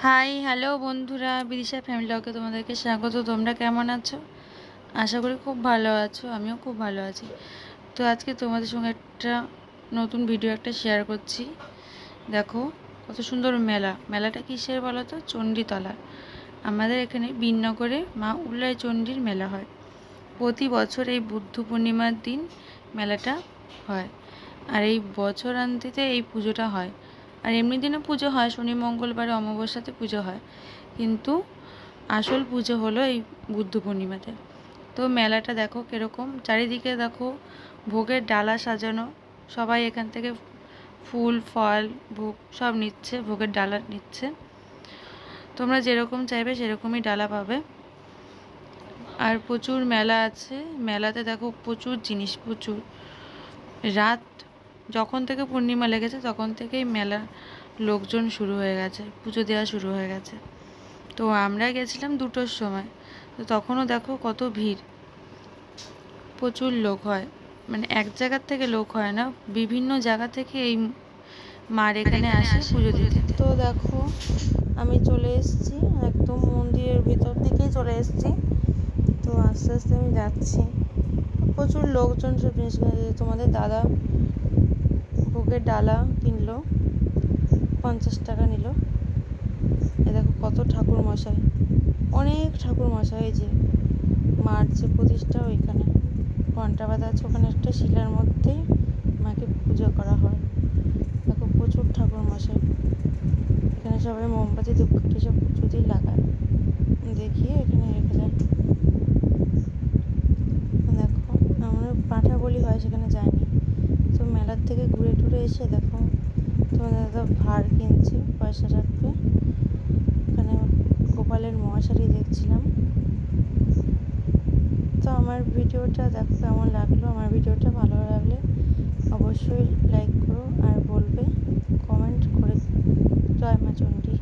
Hi hello বন্ধুরা, Bidisha family ব্লগে তোমাদেরকে স্বাগত। তোমরা কেমন আছো? আশা করি খুব ভালো আছো। আমিও খুব ভালো আছি। তো আজকে তোমাদের সঙ্গে একটা নতুন ভিডিও শেয়ার করছি। দেখো কত সুন্দর মেলাটা কিসের বলো তো? চণ্ডীতলা। আমাদের এখানে বিননগরে মা উল্লাই চণ্ডীর মেলা হয়। প্রতি বছর এই বুদ্ধ পূর্ণিমার দিন মেলাটা হয়। আর এই বছরান্তিতে এই পুজোটা হয়। আর এমনি দিনে পুজো হয়, শনি মঙ্গলবারে অমাবস্যাতে পুজো হয়, কিন্তু আসল পুজো হলো এই বুদ্ধ পূর্ণিমাতে। তো মেলাটা দেখো কীরকম, চারিদিকে দেখো ভোগের ডালা সাজানো। সবাই এখান থেকে ফুল ফল ভোগ সব নিচ্ছে, ভোগের ডালা নিচ্ছে। তোমরা যেরকম চাইবে সেরকমই ডালা পাবে। আর প্রচুর মেলা আছে। মেলাতে দেখো প্রচুর জিনিস, প্রচুর। রাত যখন থেকে পূর্ণিমা লেগেছে তখন থেকেই মেলা লোকজন শুরু হয়ে গেছে, পুজো দেওয়া শুরু হয়ে গেছে। তো আমরা গেছিলাম 2টোর সময়। তো তখনও দেখো কত ভিড়, প্রচুর লোক হয়। মানে এক জায়গার থেকে লোক হয় না, বিভিন্ন জায়গা থেকে এই মার এখানে আসে পুজো দিতে। তো দেখো আমি চলে এসেছি, একদম মন্দিরের ভিতর দিকেই চলে এসেছি। তো আস্তে আস্তে আমি যাচ্ছি। প্রচুর লোকজন সব জিনিস কিনে। তোমাদের দাদা ভোগের ডালা কিনলো, 50 টাকা নিল। এ দেখো কত ঠাকুর মশাই, অনেক ঠাকুর মশাই। এই যে মার যে প্রতিষ্ঠা, ওইখানে ঘন্টা বাঁধা আছে, ওখানে একটা শিলার মধ্যেই মাকে পুজো করা হয়। দেখো প্রচুর ঠাকুর মশাই। এখানে সবাই মোমবাতি ধূপকাঠি সব পুজোতেই লাগায়, দেখিয়ে এখানে রেখে যায়। দেখো আমরা পাঁঠা বলি হয়, সেখানে যায়নি। তো মেলার থেকে ঘুরে টুরে এসে দেখো তোমাদের দাদা ভাড় কিনছে, পয়সা রাখবে। এখানে গোপালের মহাশারি দেখছিলাম। তো আমার ভিডিওটা দেখো কেমন লাগলো। আমার ভিডিওটা ভালো লাগলে অবশ্যই লাইক করো আর বলবে কমেন্ট করে। জয় মা চণ্ডী।